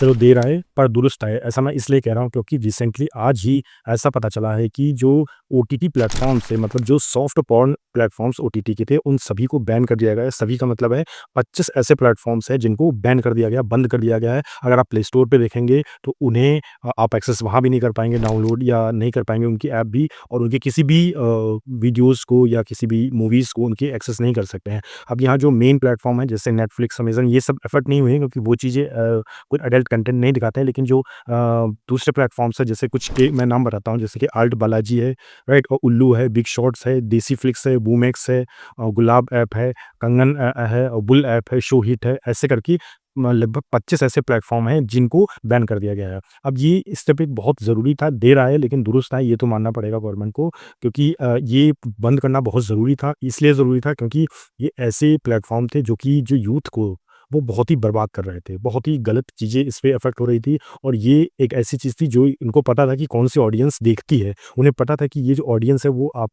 चलो देर आए पर दुरुस्त आए, ऐसा मैं इसलिए कह रहा हूँ क्योंकि रिसेंटली आज ही ऐसा पता चला है कि जो ओटीटी प्लेटफ़ॉर्म्स है, मतलब जो सॉफ्ट पॉर्न प्लेटफ़ॉर्म्स ओटीटी के थे, उन सभी को बैन कर दिया गया है। सभी का मतलब है 25 ऐसे प्लेटफ़ॉर्म्स हैं जिनको बैन कर दिया गया, बंद कर दिया गया है। अगर आप प्ले स्टोर पे देखेंगे तो उन्हें आप एक्सेस वहाँ भी नहीं कर पाएँगे, डाउनलोड या नहीं कर पाएँगे उनकी ऐप भी, और उनके किसी भी वीडियोज़ को या किसी भी मूवीज़ को उनकी एक्सेस नहीं कर सकते हैं। अब यहाँ जो मेन प्लेटफ़ॉर्म है जैसे नेटफ्लिक्स, अमेज़न, ये सब एफ़र्ट नहीं हुए क्योंकि वो चीज़ें कोई एडल्ट कंटेंट नहीं दिखाते हैं, लेकिन जो दूसरे प्लेटफ़ॉर्म्स हैं जैसे कुछ के मैं नाम बताता हूँ, जैसे कि आल्ट बालाजी है, राइट? और उल्लू है, बिग शॉट्स है, देसी फ्लिक्स है, बूमेक्स है, गुलाब ऐप है, कंगन है, और बुल ऐप है, शो हिट है, ऐसे करके लगभग 25 ऐसे प्लेटफ़ॉर्म हैं जिनको बैन कर दिया गया है। अब ये स्टेप एक बहुत ज़रूरी था, देर आया लेकिन दुरुस्त आया, ये तो मानना पड़ेगा गवर्नमेंट को, क्योंकि ये बंद करना बहुत ज़रूरी था। इसलिए ज़रूरी था क्योंकि ये ऐसे प्लेटफ़ॉर्म थे जो कि जो यूथ को वो बहुत ही बर्बाद कर रहे थे। बहुत ही गलत चीज़ें इस पे अफ़ेक्ट हो रही थी, और ये एक ऐसी चीज़ थी जो इनको पता था कि कौन-सी ऑडियंस देखती है। उन्हें पता था कि ये जो ऑडियंस है वो आप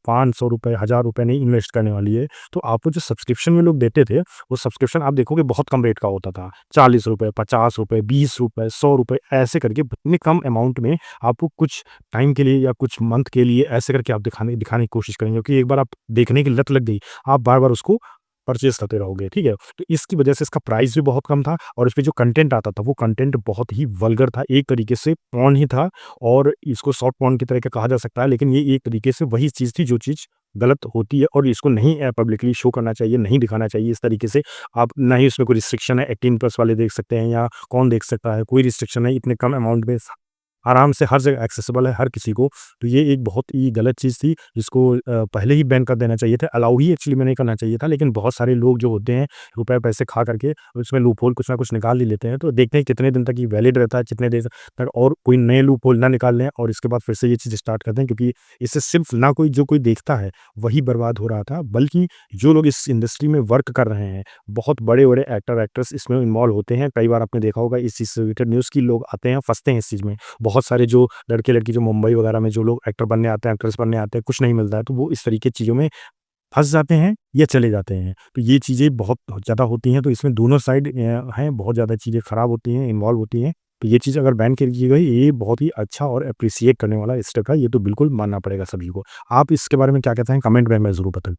₹500 ₹1000 नहीं इन्वेस्ट करने वाली है। तो आपको जो सब्सक्रिप्शन में लोग देते थे, वो सब्सक्रिप्शन आप देखोगे बहुत कम रेट का होता था। ₹40 ₹50 ₹20 ₹100 ऐसे करके इतने कम अमाउंट में आपको कुछ टाइम के लिए या कुछ मंथ के लिए ऐसे करके आप दिखाने दिखाने की कोशिश करेंगे, क्योंकि एक बार आप देखने की लत लग गई, आप बार-बार उसको परचेज़ करते रहोगे, ठीक है? तो इसकी वजह से इसका प्राइस भी बहुत कम था, और इसपे जो कंटेंट आता था, वो कंटेंट बहुत ही वल्गर था, एक तरीके से पोर्न ही था, और इसको सॉफ्ट पोर्न की तरह का कहा जा सकता है, लेकिन ये एक तरीके से वही चीज़ थी जो चीज़ गलत होती है, और इसको नहीं पब्लिकली शो करना चाहिए, नहीं दिखाना चाहिए इस तरीके से। आप ना ही उसमें कोई रिस्ट्रिक्शन है, 18 प्लस वाले देख सकते हैं या कौन देख सकता है, कोई रिस्ट्रिक्शन नहीं, इतने कम अमाउंट में आराम से हर जगह एक्सेसिबल है हर किसी को। तो ये एक बहुत ही गलत चीज़ थी जिसको पहले ही बैन कर देना चाहिए था। अलाउ ही एक्चुअली में नहीं करना चाहिए था, लेकिन बहुत सारे लोग जो होते हैं रुपए पैसे खा करके उसमें लूपहोल कुछ ना कुछ निकाल ही लेते हैं। तो देखते हैं कितने दिन तक ये वैलिड रहता है, कितने देर तक और कोई नए लूपहोल ना निकाल लें और इसके बाद फिर से ये चीज़ स्टार्ट कर दें, क्योंकि इससे सिर्फ़ ना कोई जो कोई देखता है वही बर्बाद हो रहा था, बल्कि जो लोग इस इंडस्ट्री में वर्क कर रहे हैं, बहुत बड़े-बड़े एक्टर एक्ट्रेस इसमें इन्वॉल्व होते हैं। कई बार आपने देखा होगा इस चीज़ से रिलेटेड न्यूज़ कि लोग आते हैं, फँसते हैं इस चीज़ में। बहुत सारे जो लड़के-लड़की जो मुंबई वगैरह में जो लोग एक्टर बनने आते हैं, एक्ट्रेस बनने आते हैं, कुछ नहीं मिलता है, तो वो इस तरीके की चीज़ों में फँस जाते हैं या चले जाते हैं। तो ये चीज़ें बहुत ज़्यादा होती हैं, तो इसमें दोनों साइड हैं, बहुत ज़्यादा चीज़ें खराब होती हैं, इन्वॉल्व होती हैं। तो ये चीज़ अगर बैन कर की गई, ये बहुत ही अच्छा और एप्रिशिएट करने वाला स्टेप है, ये तो बिल्कुल मानना पड़ेगा सभी को। आप इसके बारे में क्या कहते हैं? कमेंट में हमें ज़रूर बताएँ।